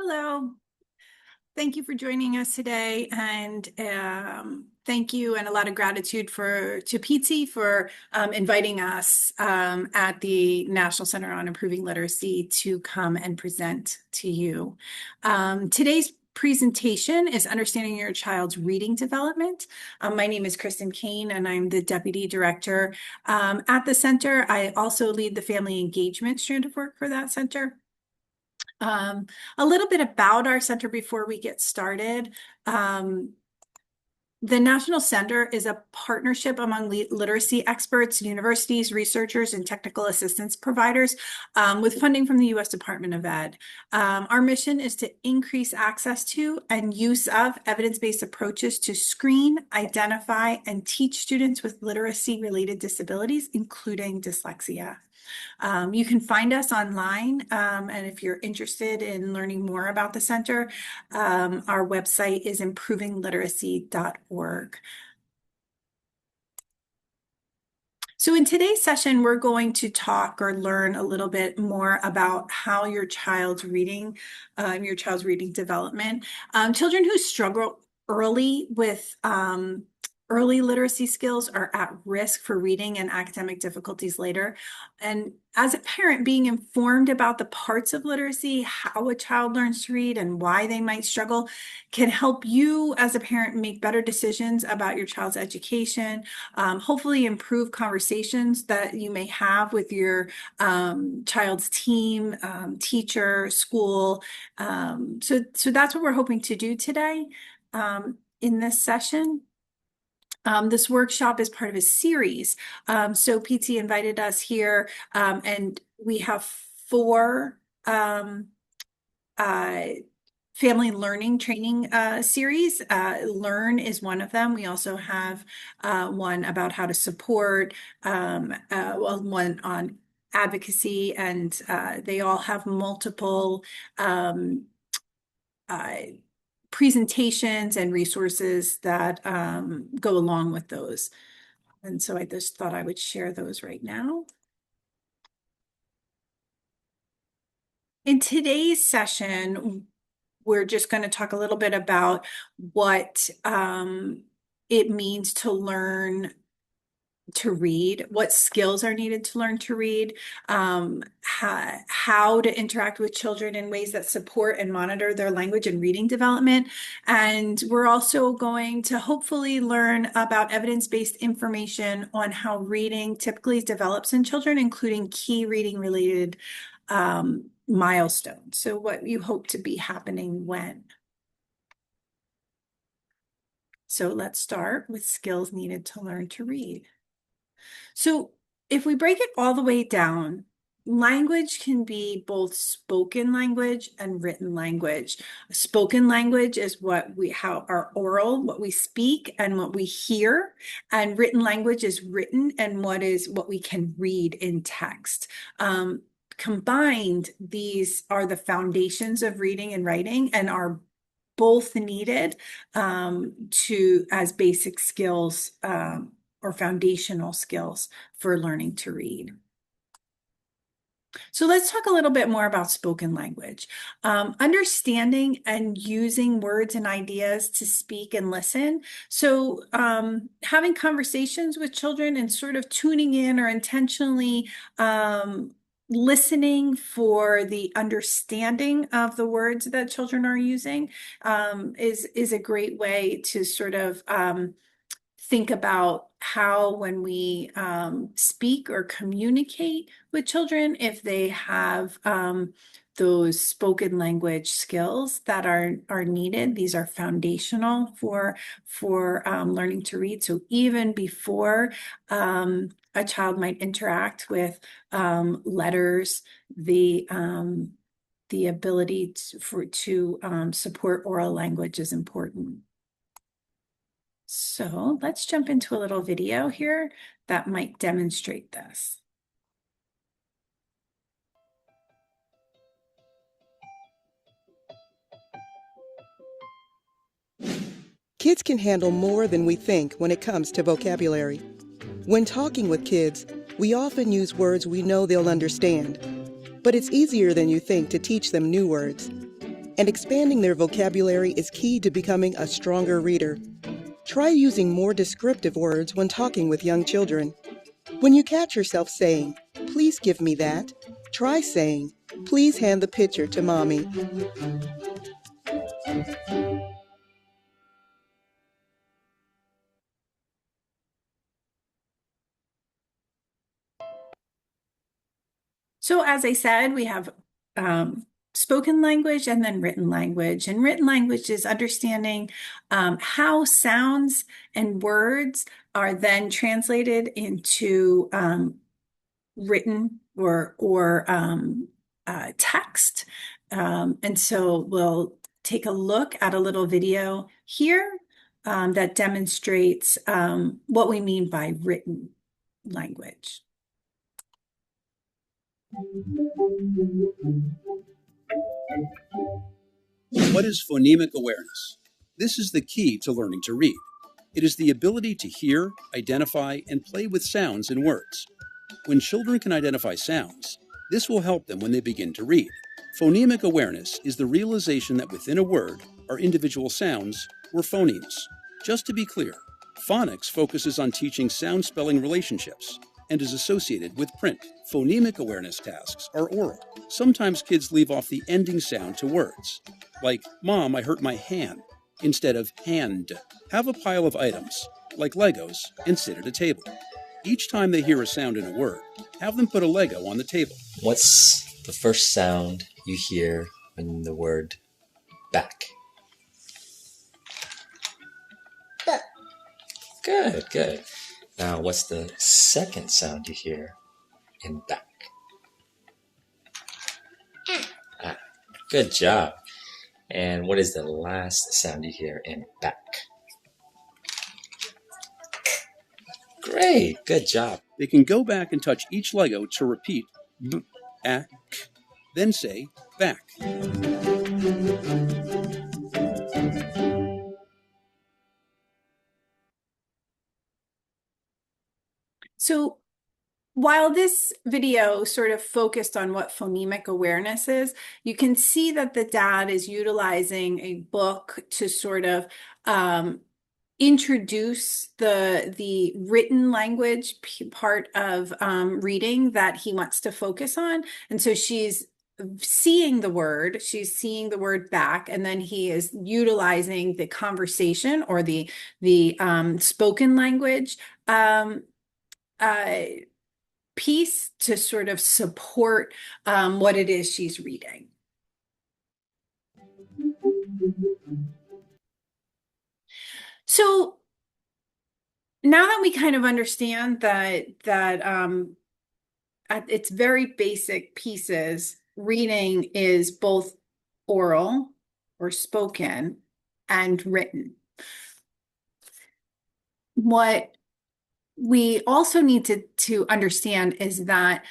Hello. Thank you for joining us today, and thank you and a lot of gratitude to Pizzi for inviting us at the National Center on Improving Literacy to come and present to you. Today's presentation is Understanding Your Child's Reading Development. My name is Kristen Kane, and I'm the Deputy Director at the center. I also lead the Family Engagement strand of work for that center. A little bit about our center before we get started. The National Center is a partnership among literacy experts, universities, researchers, and technical assistance providers with funding from the U.S. Department of Ed. Our mission is to increase access to and use of evidence-based approaches to screen, identify, and teach students with literacy-related disabilities, including dyslexia. You can find us online, and if you're interested in learning more about the center, our website is improvingliteracy.org. So in today's session, we're going to talk or learn a little bit more about how your child's reading development. Children who struggle early with early literacy skills are at risk for reading and academic difficulties later. And as a parent, being informed about the parts of literacy, how a child learns to read and why they might struggle can help you as a parent make better decisions about your child's education, hopefully improve conversations that you may have with your child's team, teacher, school. So that's what we're hoping to do today in this session. This workshop is part of a series. So PT invited us here, and we have 4 family learning training series. Learn is one of them. We also have one about how to support, one on advocacy, and they all have multiple presentations and resources that go along with those. And so I just thought I would share those right now. In today's session, we're just going to talk a little bit about what it means to learn to read, what skills are needed to learn to read, how to interact with children in ways that support and monitor their language and reading development. And we're also going to hopefully learn about evidence-based information on how reading typically develops in children, including key reading-related milestones. So what you hope to be happening when. So let's start with skills needed to learn to read. So if we break it all the way down, language can be both spoken language and written language. Spoken language is how our oral, what we speak and what we hear, and written language is written and what we can read in text. Combined, these are the foundations of reading and writing and are both needed as basic skills or foundational skills for learning to read. So let's talk a little bit more about spoken language. Understanding and using words and ideas to speak and listen. So having conversations with children and sort of tuning in or intentionally listening for the understanding of the words that children are using is a great way to sort of think about how when we speak or communicate with children, if they have those spoken language skills that are needed. These are foundational for learning to read. So even before a child might interact with letters, the ability to support oral language is important. So let's jump into a little video here that might demonstrate this. Kids can handle more than we think when it comes to vocabulary. When talking with kids, we often use words we know they'll understand. But it's easier than you think to teach them new words. And expanding their vocabulary is key to becoming a stronger reader. Try using more descriptive words when talking with young children. When you catch yourself saying, "Please give me that," try saying, "Please hand the picture to mommy." So as I said, we have spoken language and then written language. And written language is understanding how sounds and words are then translated into written or text. And so we'll take a look at a little video here that demonstrates what we mean by written language. What is phonemic awareness? This is the key to learning to read. It is the ability to hear, identify, and play with sounds and words. When children can identify sounds, this will help them when they begin to read. Phonemic awareness is the realization that within a word are individual sounds, or phonemes. Just to be clear, phonics focuses on teaching sound-spelling relationships and is associated with print. Phonemic awareness tasks are oral. Sometimes kids leave off the ending sound to words, like, "Mom, I hurt my hand," instead of hand. Have a pile of items, like Legos, and sit at a table. Each time they hear a sound in a word, have them put a Lego on the table. What's the first sound you hear when the word back? Book. Good, good. Now, what's the second sound you hear in back? Ah, good job. And what is the last sound you hear in back? Great, good job. They can go back and touch each Lego to repeat b-ack, then say back. So while this video sort of focused on what phonemic awareness is, you can see that the dad is utilizing a book to sort of introduce the written language part of reading that he wants to focus on. And so she's seeing the word back, and then he is utilizing the conversation or the spoken language uh, piece to sort of support what it is she's reading. So now that we kind of understand that at its very basic pieces, reading is both oral or spoken and written. What we also need to understand is that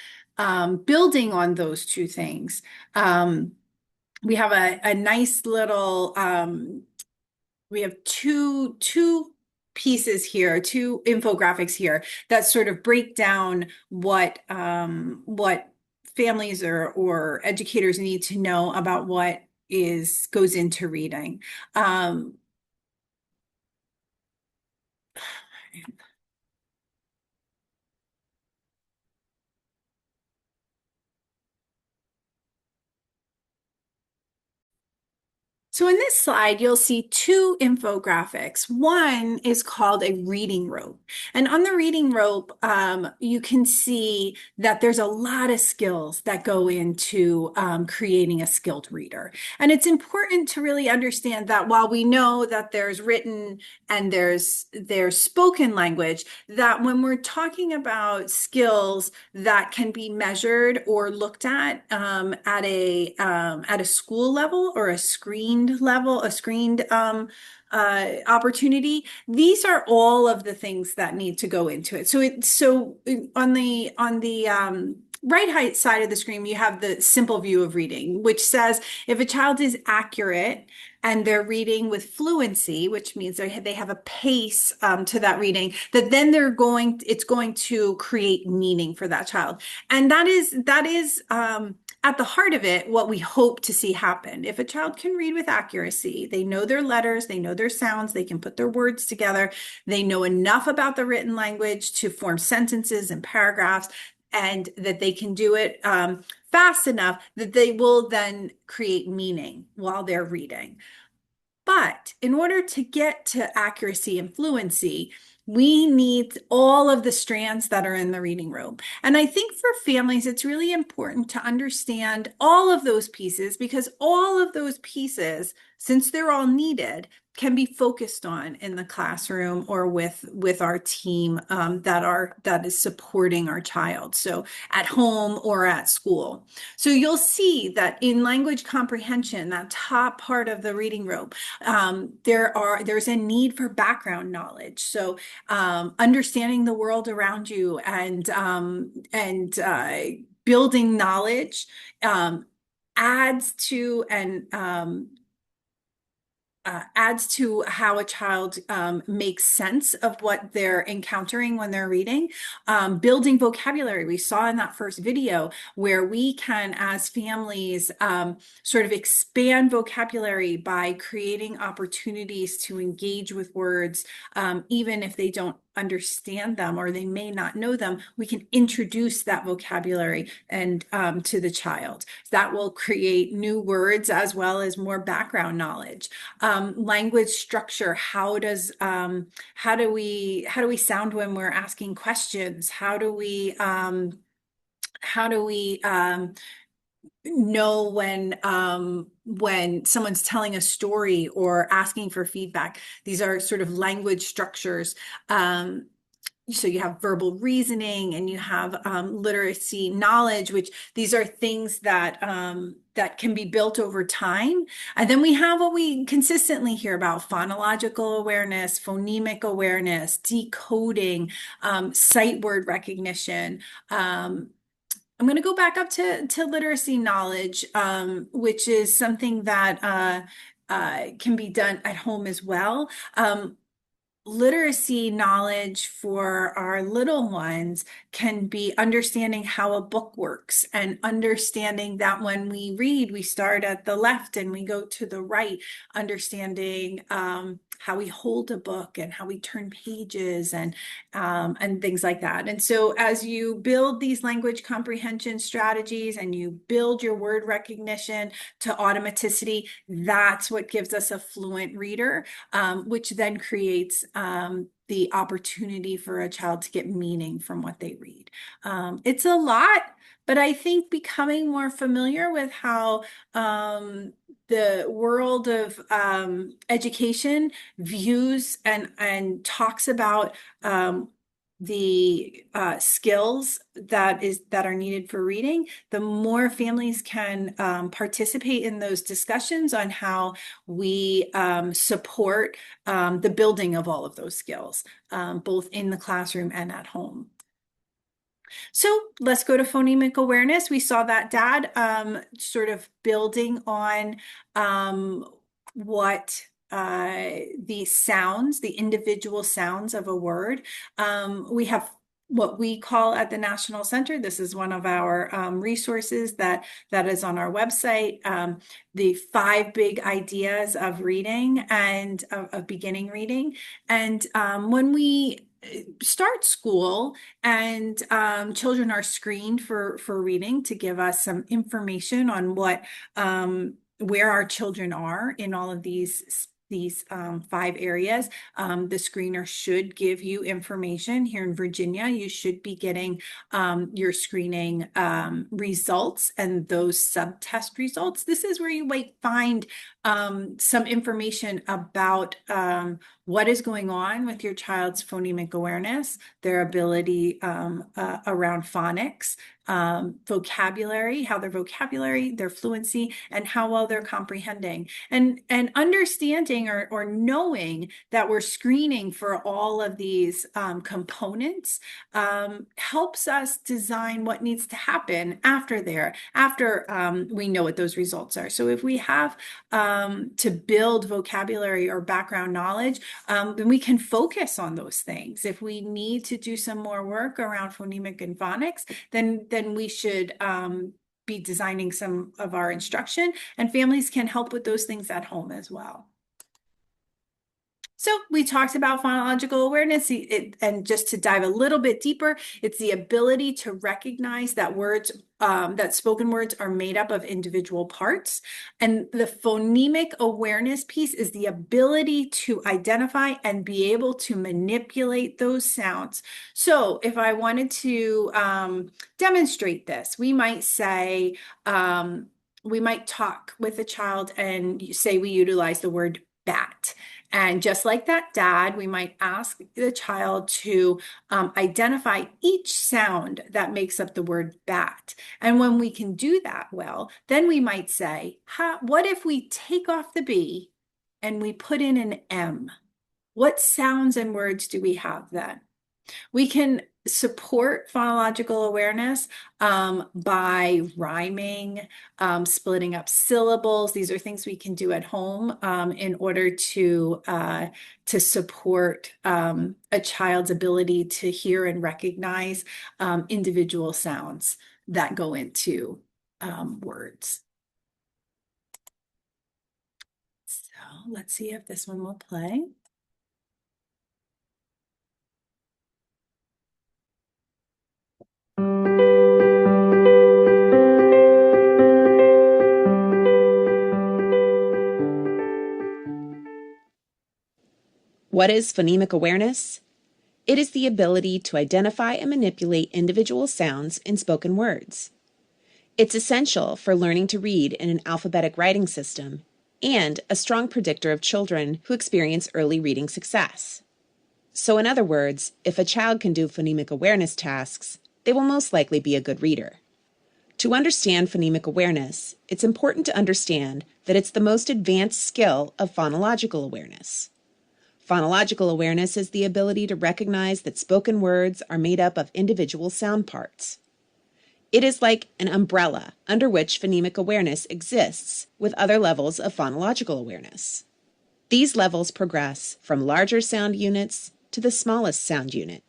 building on those two things, we have a nice little we have two pieces here, two infographics here that sort of break down what families or educators need to know about what goes into reading. So in this slide, you'll see two infographics. One is called a reading rope. And on the reading rope, you can see that there's a lot of skills that go into creating a skilled reader. And it's important to really understand that while we know that there's written and there's spoken language, that when we're talking about skills that can be measured or looked at a school level or a screened opportunity, these are all of the things that need to go into it. So on the right side of the screen, you have the simple view of reading, which says if a child is accurate and they're reading with fluency, which means they have a pace to that reading, that then it's going to create meaning for that child. And that is at the heart of it, what we hope to see happen. If a child can read with accuracy, they know their letters, they know their sounds, they can put their words together, they know enough about the written language to form sentences and paragraphs, and that they can do it fast enough that they will then create meaning while they're reading. But in order to get to accuracy and fluency, we need all of the strands that are in the reading room. And I think for families, it's really important to understand all of those pieces, because all of those pieces, since they're all needed, can be focused on in the classroom or with our team that is supporting our child. So at home or at school. So you'll see that in language comprehension, that top part of the reading room, there's a need for background knowledge. So understanding the world around you and building knowledge adds to how a child makes sense of what they're encountering when they're reading. Building vocabulary, we saw in that first video where we can, as families, sort of expand vocabulary by creating opportunities to engage with words, even if they don't understand them or they may not know them. We can introduce that vocabulary and to the child. That will create new words as well as more background knowledge. Language structure. How do we sound when we're asking questions? How do we know when someone's telling a story or asking for feedback? These are sort of language structures. So you have verbal reasoning and you have literacy knowledge, which these are things that can be built over time. And then we have what we consistently hear about: phonological awareness, phonemic awareness, decoding, sight word recognition. I'm going to go back up to literacy knowledge, which is something that can be done at home as well. Literacy knowledge for our little ones can be understanding how a book works and understanding that when we read, we start at the left and we go to the right, understanding how we hold a book and how we turn pages and things like that. And so as you build these language comprehension strategies and you build your word recognition to automaticity, that's what gives us a fluent reader, which then creates the opportunity for a child to get meaning from what they read. It's a lot, but I think becoming more familiar with how the world of education views and talks about the skills that are needed for reading, the more families can participate in those discussions on how we support the building of all of those skills, both in the classroom and at home. So let's go to phonemic awareness. We saw that dad sort of building on what the sounds, the individual sounds of a word. We have what we call at the National Center, this is one of our resources that is on our website, the 5 big ideas of reading and of beginning reading. And when we start school and children are screened for reading to give us some information on what where our children are in all of these 5 areas. The screener should give you information. Here in Virginia, you should be getting your screening results and those sub-test results. This is where you might find some information about what is going on with your child's phonemic awareness, their ability around phonics, vocabulary, how their vocabulary, their fluency, and how well they're comprehending. And understanding or knowing that we're screening for all of these components helps us design what needs to happen after we know what those results are. So if we have to build vocabulary or background knowledge, then we can focus on those things. If we need to do some more work around phonemic and phonics, then we should be designing some of our instruction, and families can help with those things at home as well. So we talked about phonological awareness, and just to dive a little bit deeper, it's the ability to recognize that that spoken words are made up of individual parts. And the phonemic awareness piece is the ability to identify and be able to manipulate those sounds. So if I wanted to demonstrate this, we might say, we might talk with a child and say we utilize the word bat. And just like that, Dad, we might ask the child to identify each sound that makes up the word bat. And when we can do that well, then we might say, what if we take off the B and we put in an M? What sounds and words do we have then? We can support phonological awareness by rhyming, splitting up syllables. These are things we can do at home in order to support a child's ability to hear and recognize individual sounds that go into words. So let's see if this one will play. What is phonemic awareness? It is the ability to identify and manipulate individual sounds in spoken words. It's essential for learning to read in an alphabetic writing system and a strong predictor of children who experience early reading success. So in other words, if a child can do phonemic awareness tasks, they will most likely be a good reader. To understand phonemic awareness, it's important to understand that it's the most advanced skill of phonological awareness. Phonological awareness is the ability to recognize that spoken words are made up of individual sound parts. It is like an umbrella under which phonemic awareness exists with other levels of phonological awareness. These levels progress from larger sound units to the smallest sound unit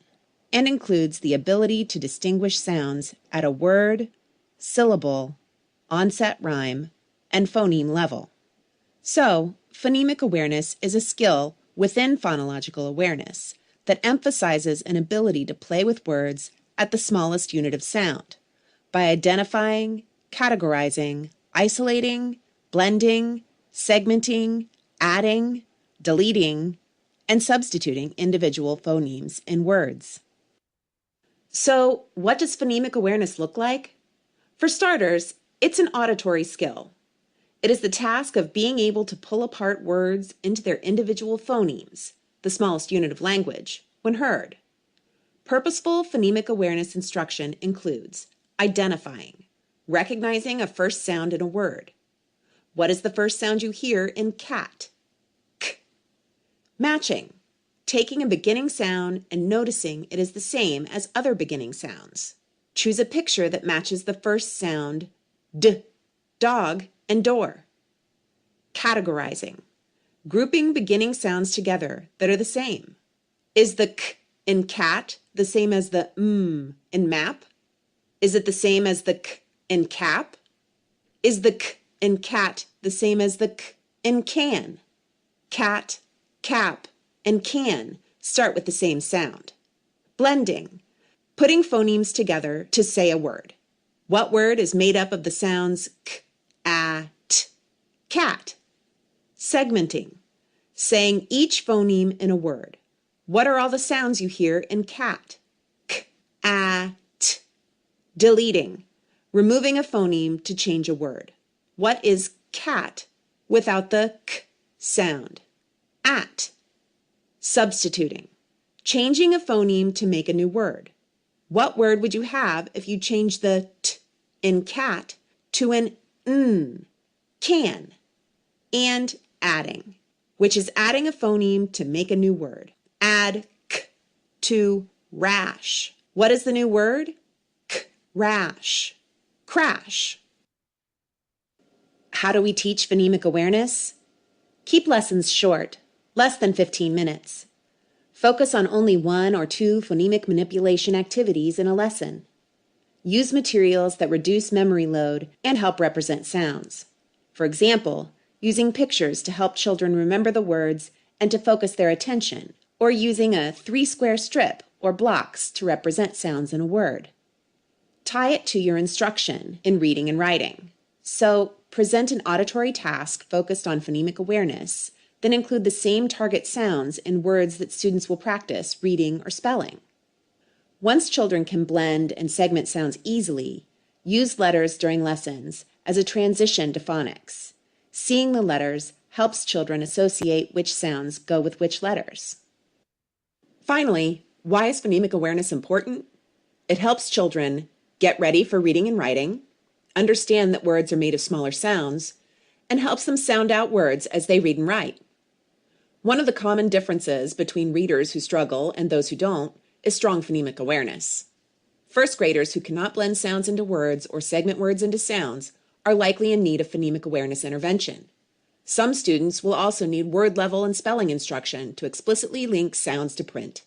and includes the ability to distinguish sounds at a word, syllable, onset rhyme, and phoneme level. So, phonemic awareness is a skill within phonological awareness that emphasizes an ability to play with words at the smallest unit of sound by identifying, categorizing, isolating, blending, segmenting, adding, deleting, and substituting individual phonemes in words. So, what does phonemic awareness look like? For starters, it's an auditory skill. It is the task of being able to pull apart words into their individual phonemes, the smallest unit of language, when heard. Purposeful phonemic awareness instruction includes identifying, recognizing a first sound in a word. What is the first sound you hear in cat? K. Matching, taking a beginning sound and noticing it is the same as other beginning sounds. Choose a picture that matches the first sound d, dog, and door. Categorizing, grouping beginning sounds together that are the same. Is the k in cat the same as the in map? Is it the same as the k in cap? Is the k in cat the same as the k in can? Cat, cap, and can start with the same sound. Blending, putting phonemes together to say a word. What word is made up of the sounds k, a, t? Cat. Segmenting, saying each phoneme in a word. What are all the sounds you hear in cat? K, a, t. Deleting, removing a phoneme to change a word. What is cat without the k sound? At. Substituting, changing a phoneme to make a new word. What word would you have if you changed the t in cat to an n? Can. And adding, which is adding a phoneme to make a new word. Add k to rash. What is the new word? K, rash. Crash. How do we teach phonemic awareness? Keep lessons short, less than 15 minutes. Focus on only 1 or 2 phonemic manipulation activities in a lesson. Use materials that reduce memory load and help represent sounds. For example, using pictures to help children remember the words and to focus their attention, or using a 3-square strip or blocks to represent sounds in a word. Tie it to your instruction in reading and writing. So, present an auditory task focused on phonemic awareness, then include the same target sounds in words that students will practice reading or spelling. Once children can blend and segment sounds easily, use letters during lessons as a transition to phonics. Seeing the letters helps children associate which sounds go with which letters. Finally, why is phonemic awareness important? It helps children get ready for reading and writing, understand that words are made of smaller sounds, and helps them sound out words as they read and write. One of the common differences between readers who struggle and those who don't is strong phonemic awareness. First graders who cannot blend sounds into words or segment words into sounds are likely in need of phonemic awareness intervention. Some students will also need word level and spelling instruction to explicitly link sounds to print.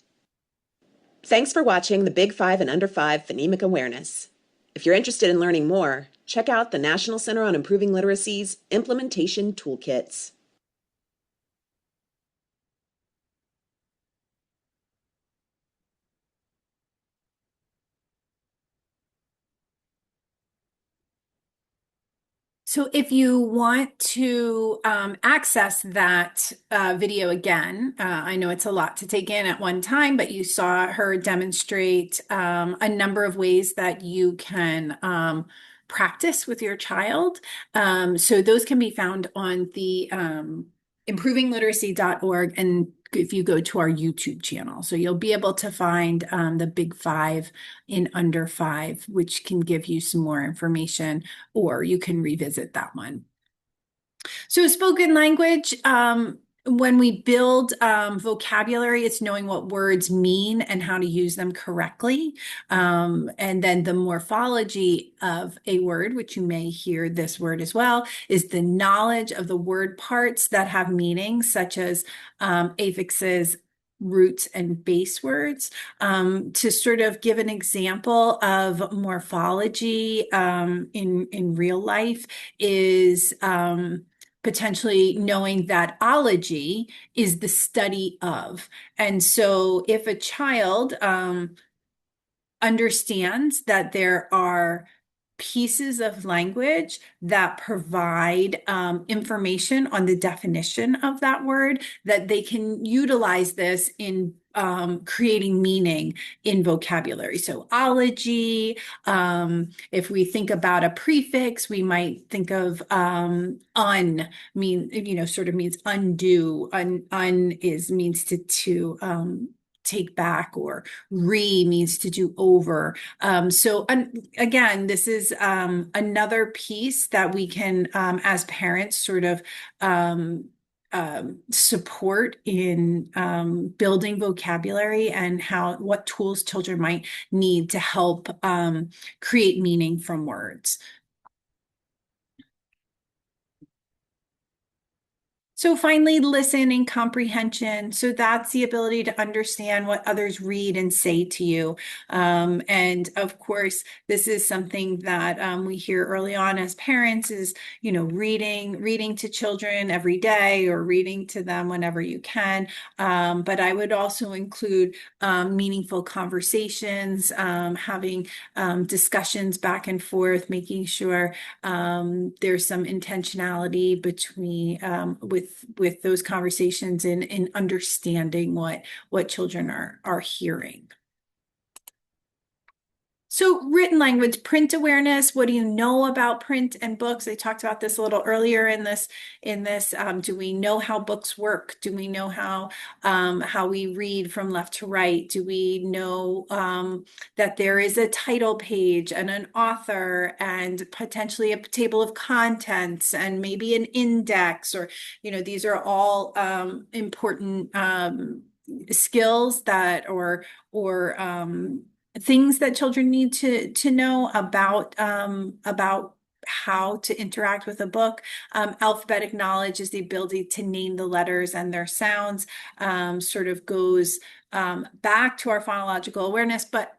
Thanks for watching the Big 5 and Under 5 Phonemic Awareness. If you're interested in learning more, check out the National Center on Improving Literacy's Implementation Toolkits. So if you want to access that video again, I know it's a lot to take in at one time, but you saw her demonstrate a number of ways that you can practice with your child. So those can be found on the improvingliteracy.org, and if you go to our YouTube channel. So you'll be able to find the Big 5 in Under 5, which can give you some more information, or you can revisit that one. So spoken language, when we build vocabulary, it's knowing what words mean and how to use them correctly. And then the morphology of a word, which you may hear this word as well, is the knowledge of the word parts that have meaning, such as affixes, roots, and base words. To sort of give an example of morphology in real life is potentially knowing that ology is the study of. And so if a child understands that there are pieces of language that provide information on the definition of that word, that they can utilize this in creating meaning in vocabulary. So ology, if we think about a prefix, we might think of sort of means undo. Means to take back, or means to do over. Again, this is another piece that we can, as parents, sort of support in building vocabulary and what tools children might need to help create meaning from words. So finally, listening comprehension. So that's the ability to understand what others read and say to you. And of course, this is something that we hear early on as parents is, reading to children every day, or reading to them whenever you can. But I would also include meaningful conversations, having discussions back and forth, making sure there's some intentionality between with those conversations in understanding what children are hearing. So written language, print awareness. What do you know about print and books? I talked about this a little earlier in this. Do we know how books work? Do we know how we read from left to right? Do we know that there is a title page and an author and potentially a table of contents and maybe an index, or these are all important skills that or things that children need to know about how to interact with a book. Alphabetic knowledge is the ability to name the letters and their sounds, sort of goes back to our phonological awareness, but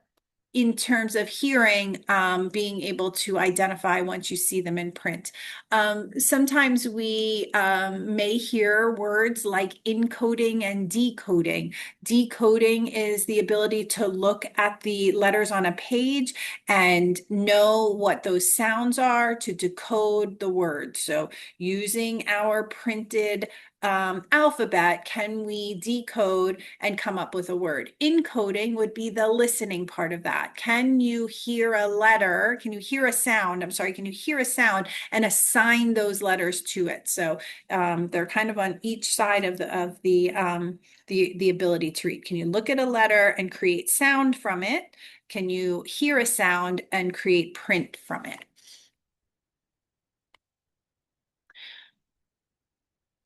in terms of hearing, being able to identify once you see them in print. Sometimes we may hear words like encoding and decoding. Decoding is the ability to look at the letters on a page and know what those sounds are to decode the words. So using our printed alphabet, can we decode and come up with a word? Encoding would be the listening part of that. Can you hear a letter? Can you hear a sound? I'm sorry, can you hear a sound and assign those letters to it? So they're kind of on each side of the ability to read. Can you look at a letter and create sound from it? Can you hear a sound and create print from it?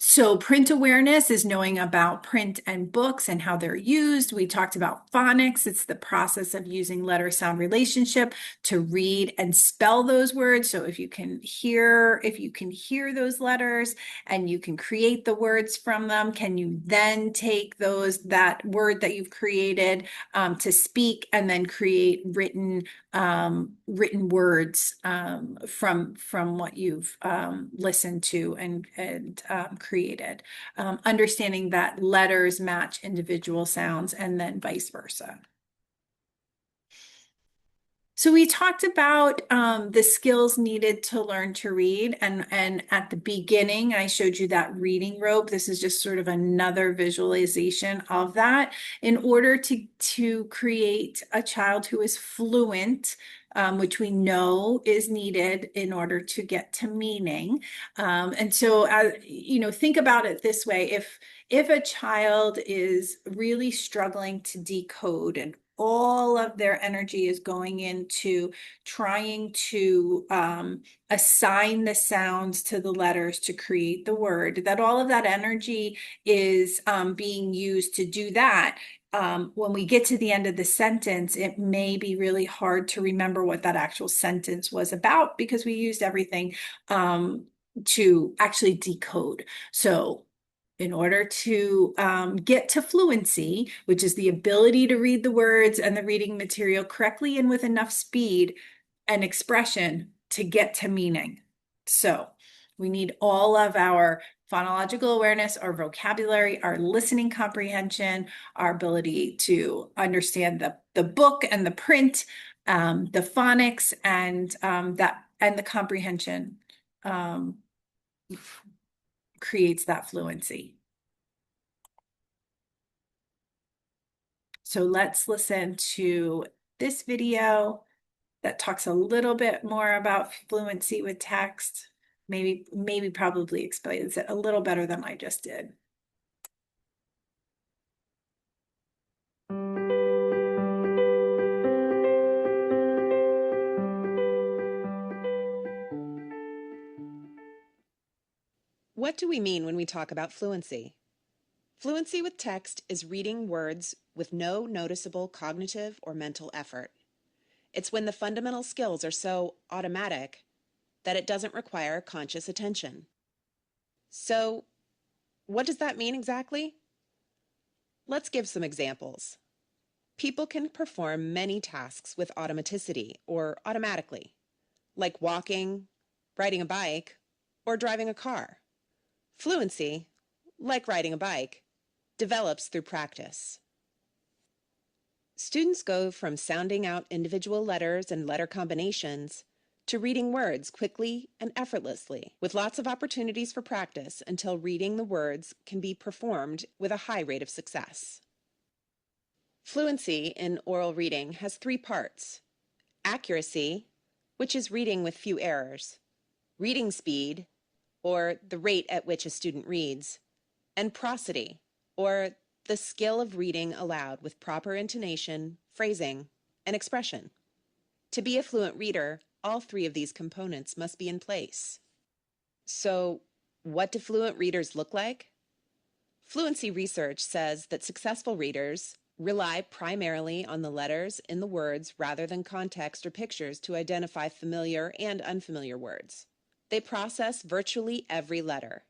So print awareness is knowing about print and books and how they're used. We talked about phonics. It's the process of using letter sound relationship to read and spell those words. So if you can hear those letters and you can create the words from them, can you then take that word that you've created to speak and then create written words from what you've listened to and created. Understanding that letters match individual sounds and then vice versa. So we talked about the skills needed to learn to read, and at the beginning, I showed you that reading rope. This is just sort of another visualization of that. In order to create a child who is fluent, which we know is needed in order to get to meaning. And so, think about it this way: if a child is really struggling to decode and all of their energy is going into trying to assign the sounds to the letters to create the word, that all of that energy is being used to do that. When we get to the end of the sentence, it may be really hard to remember what that actual sentence was about because we used everything to actually decode. So in order to get to fluency, which is the ability to read the words and the reading material correctly and with enough speed and expression to get to meaning. So we need all of our phonological awareness, our vocabulary, our listening comprehension, our ability to understand the book and the print, the phonics, and the comprehension creates that fluency. So let's listen to this video that talks a little bit more about fluency with text. Maybe probably explains it a little better than I just did. What do we mean when we talk about fluency? Fluency with text is reading words with no noticeable cognitive or mental effort. It's when the fundamental skills are so automatic that it doesn't require conscious attention. So, what does that mean exactly? Let's give some examples. People can perform many tasks with automaticity or automatically, like walking, riding a bike, or driving a car. Fluency, like riding a bike, develops through practice. Students go from sounding out individual letters and letter combinations to reading words quickly and effortlessly, with lots of opportunities for practice until reading the words can be performed with a high rate of success. Fluency in oral reading has 3 parts: accuracy, which is reading with few errors; reading speed, or the rate at which a student reads; and prosody, or the skill of reading aloud with proper intonation, phrasing, and expression. To be a fluent reader, all 3 of these components must be in place. So, what do fluent readers look like? Fluency research says that successful readers rely primarily on the letters in the words rather than context or pictures to identify familiar and unfamiliar words. They process virtually every letter.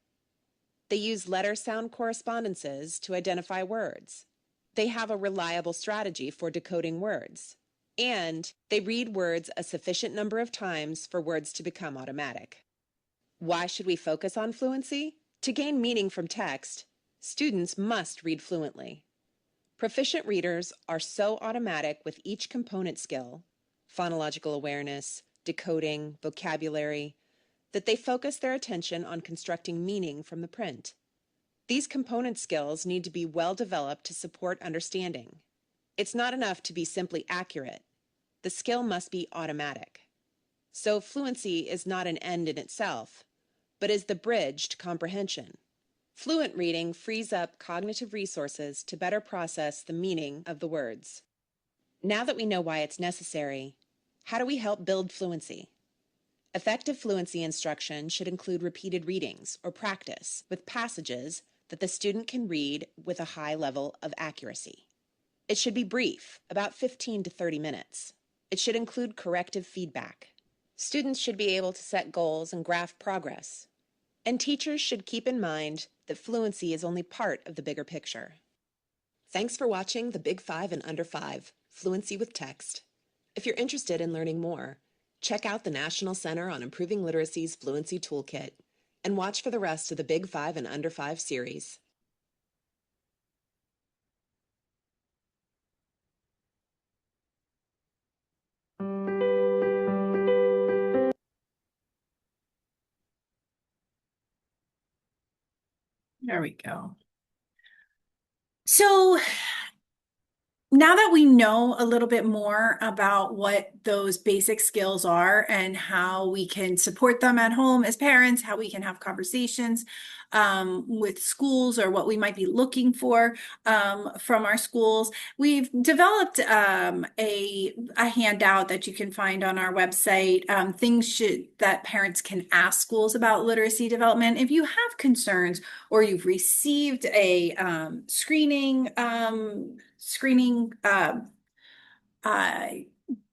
They use letter sound correspondences to identify words. They have a reliable strategy for decoding words. and they read words a sufficient number of times for words to become automatic. Why should we focus on fluency? To gain meaning from text, students must read fluently. Proficient readers are so automatic with each component skill, phonological awareness, decoding, vocabulary, that they focus their attention on constructing meaning from the print. These component skills need to be well developed to support understanding. It's not enough to be simply accurate. The skill must be automatic. So fluency is not an end in itself, but is the bridge to comprehension. Fluent reading frees up cognitive resources to better process the meaning of the words. Now that we know why it's necessary, how do we help build fluency? Effective fluency instruction should include repeated readings or practice with passages that the student can read with a high level of accuracy. It should be brief, about 15 to 30 minutes. It should include corrective feedback. Students should be able to set goals and graph progress. And teachers should keep in mind that fluency is only part of the bigger picture. Thanks for watching the Big 5 and Under 5, Fluency with Text. If you're interested in learning more, check out the National Center on Improving Literacy's Fluency Toolkit and watch for the rest of the Big 5 and Under 5 series. There we go. So now that we know a little bit more about what those basic skills are and how we can support them at home as parents, how we can have conversations with schools or what we might be looking for from our schools, we've developed a handout that you can find on our website, that parents can ask schools about literacy development. If you have concerns or you've received a screening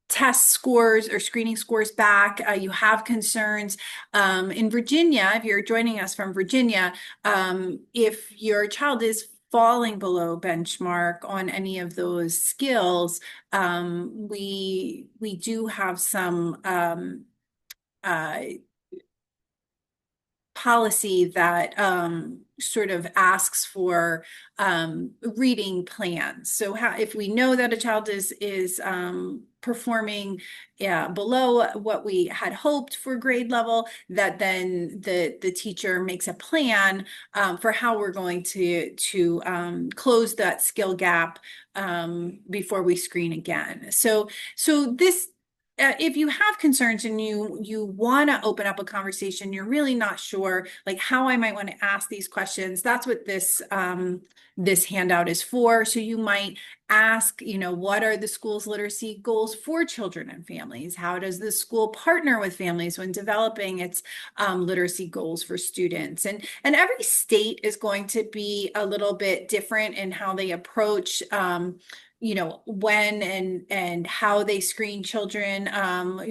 test scores or screening scores back, you have concerns. In Virginia, if you're joining us from Virginia, if your child is falling below benchmark on any of those skills, we do have some policy that sort of asks for reading plans. So if we know that a child is performing below what we had hoped for grade level, that then the teacher makes a plan for how we're going to close that skill gap before we screen again. So this if you have concerns and you want to open up a conversation, you're really not sure like how I might want to ask these questions. That's what this handout is for. So you might ask, what are the school's literacy goals for children and families? How does the school partner with families when developing its literacy goals for students? And every state is going to be a little bit different in how they approach when and how they screen children.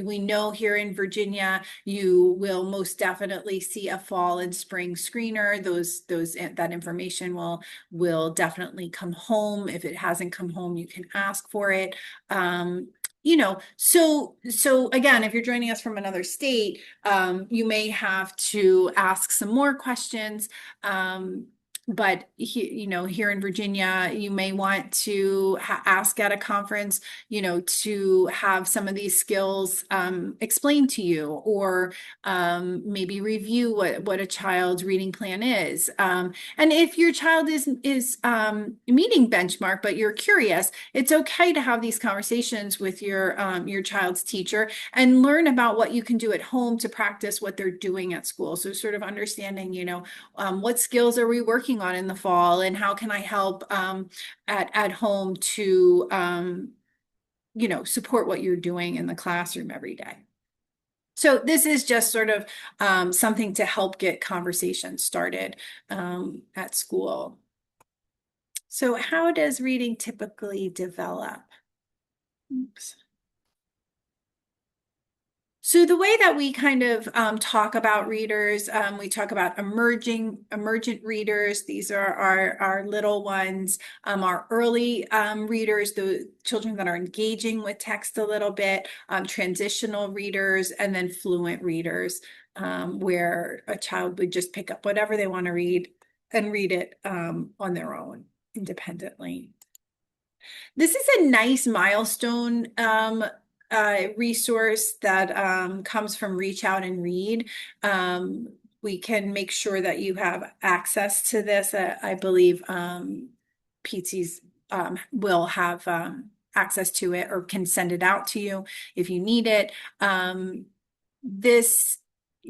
We know here in Virginia, you will most definitely see a fall and spring screener. That information will definitely come home. If it hasn't come home, you can ask for it. So again, if you're joining us from another state, you may have to ask some more questions. But here in Virginia, you may want to ask at a conference, to have some of these skills explained to you, or maybe review what a child's reading plan is. And if your child is meeting benchmark, but you're curious, it's okay to have these conversations with your child's teacher and learn about what you can do at home to practice what they're doing at school. So sort of understanding, what skills are we working on in the fall, and how can I help at home to support what you're doing in the classroom every day. So this is just sort of something to help get conversations started at school. So how does reading typically develop? Oops. So the way that we kind of talk about readers, we talk about emergent readers. These are our little ones, our early readers, the children that are engaging with text a little bit, transitional readers, and then fluent readers, where a child would just pick up whatever they want to read and read it on their own independently. This is a nice milestone resource that comes from Reach Out and Read. We can make sure that you have access to this. I believe PTs will have access to it or can send it out to you if you need it. This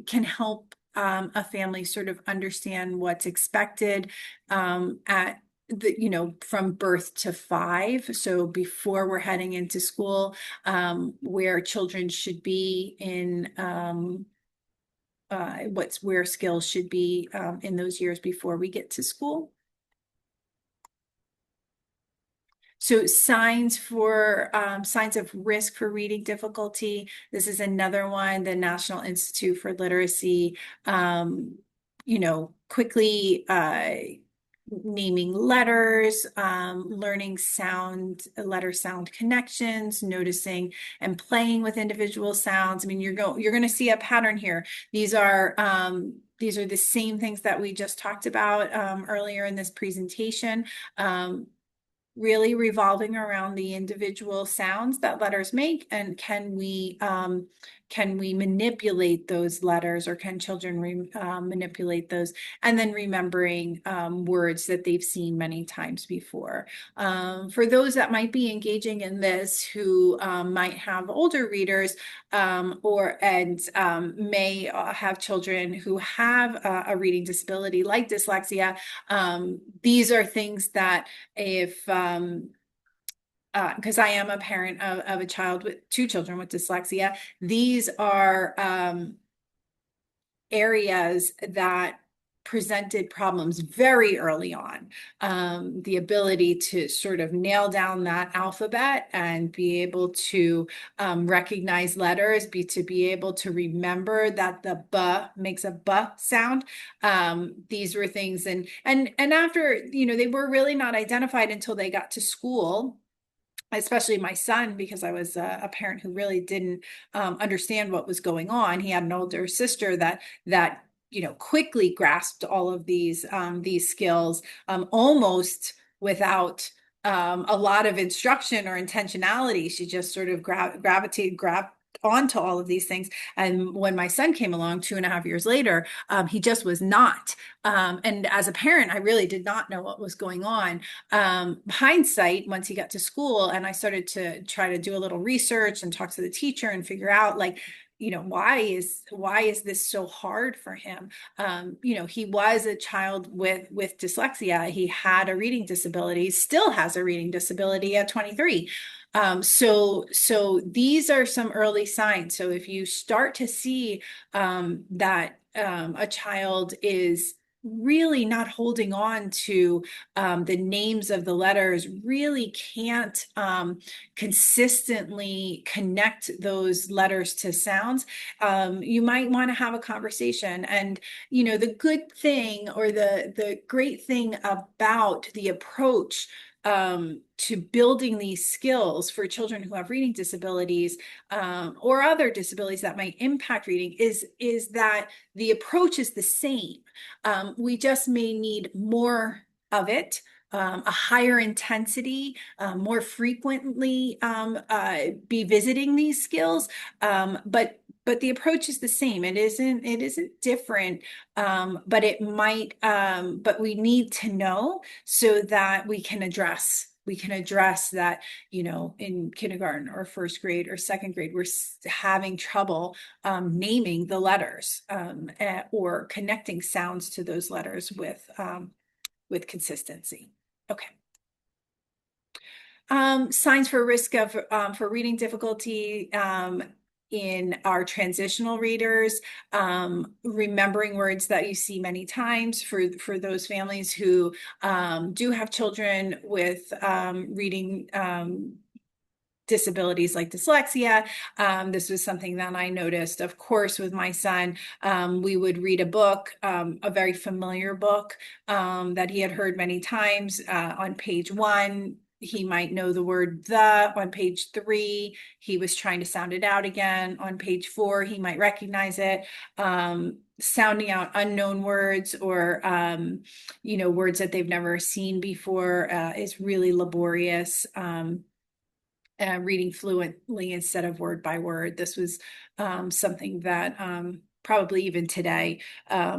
can help a family sort of understand what's expected at from birth to 5. So before we're heading into school, where children should be in where skills should be in those years before we get to school. So signs of risk for reading difficulty. This is another one, the National Institute for Literacy, quickly naming letters, learning letter sound connections, noticing and playing with individual sounds. I mean, you're going to see a pattern here. These are the same things that we just talked about earlier in this presentation. Really revolving around the individual sounds that letters make, and can we manipulate those letters, or can children manipulate those, and then remembering words that they've seen many times before. For those that might be engaging in this who might have older readers may have children who have a reading disability like dyslexia, these are things that if because I am a parent of a child with 2 children with dyslexia, these are areas that presented problems very early on. The ability to sort of nail down that alphabet and be able to recognize letters, to be able to remember that the B makes a B sound. These were things, and after, they were really not identified until they got to school. Especially my son, because I was a parent who really didn't understand what was going on. He had an older sister that quickly grasped all of these skills almost without a lot of instruction or intentionality. She just sort of grabbed onto all of these things. And when my son came along 2.5 years later, he just was not. And as a parent, I really did not know what was going on. Hindsight, once he got to school and I started to try to do a little research and talk to the teacher and figure out, like, why is this so hard for him? He was a child with dyslexia. He had a reading disability, still has a reading disability at 23. So these are some early signs. So if you start to see that a child is really not holding on to the names of the letters, really can't consistently connect those letters to sounds, you might want to have a conversation. And the good thing, or the great thing about the approach to building these skills for children who have reading disabilities or other disabilities that might impact reading is that the approach is the same. We just may need more of it, a higher intensity, more frequently be visiting these skills, but the approach is the same. It isn't different, but it might, but we need to know so that we can address that, in kindergarten or first grade or second grade, we're having trouble naming the letters or connecting sounds to those letters with consistency. Okay. Signs for risk of for reading difficulty in our transitional readers, remembering words that you see many times for those families who do have children with reading disabilities like dyslexia. This was something that I noticed, of course, with my son. We would read a book, a very familiar book that he had heard many times. On page 1, he might know the word the. On page 3, he was trying to sound it out again. On page 4, he might recognize it. Sounding out unknown words or, words that they've never seen before is really laborious. Reading fluently instead of word by word. This was something that probably even today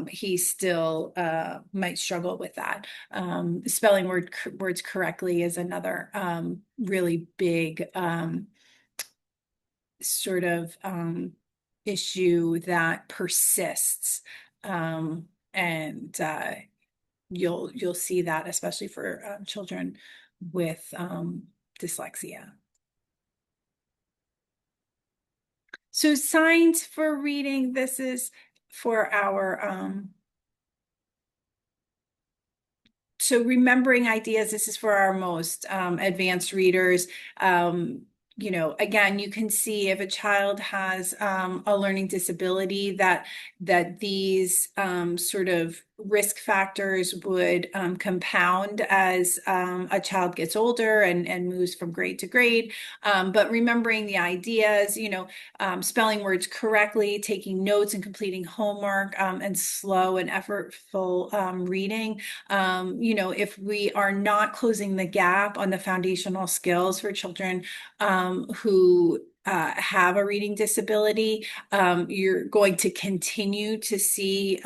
he still might struggle with that. Spelling words correctly is another really big sort of issue that persists. And you'll see that especially for children with dyslexia. So signs for reading, this is for our, so remembering ideas, this is for our most advanced readers. Again, you can see if a child has a learning disability that these sort of risk factors would compound as a child gets older and moves from grade to grade. But remembering the ideas, spelling words correctly, taking notes and completing homework, and slow and effortful reading. If we are not closing the gap on the foundational skills for children who have a reading disability, you're going to continue to see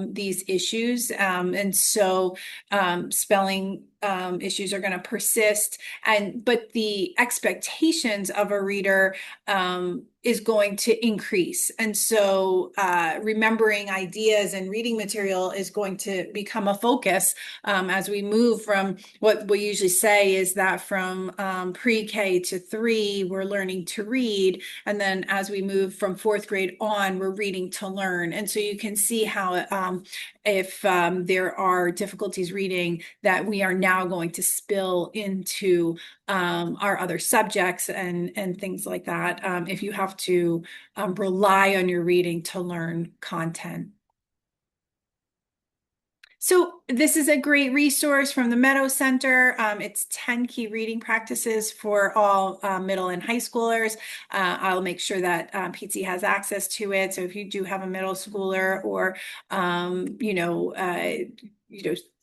these issues. And so spelling issues are going to persist. But the expectations of a reader is going to increase. And so remembering ideas and reading material is going to become a focus as we move from what we usually say is that from pre-K to 3, we're learning to read. And then as we move from 4th grade on, we're reading to learn. And so you can see how if there are difficulties reading, that we are now going to spill into our other subjects and things like that, if you have to rely on your reading to learn content. So this is a great resource from the Meadow Center. It's 10 key reading practices for all middle and high schoolers. I'll make sure that PT has access to it. So if you do have a middle schooler or,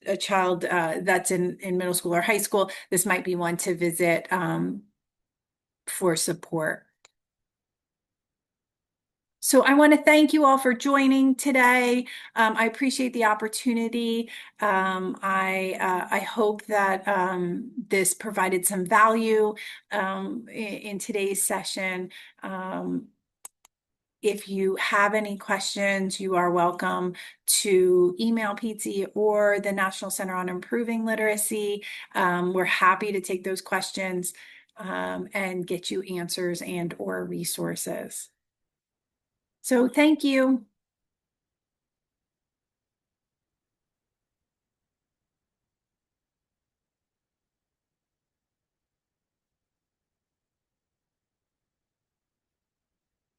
a child that's in middle school or high school, this might be one to visit for support. So I want to thank you all for joining today. I appreciate the opportunity. I hope that this provided some value in today's session. If you have any questions, you are welcome to email PT or the National Center on Improving Literacy. We're happy to take those questions and get you answers and or resources. So thank you.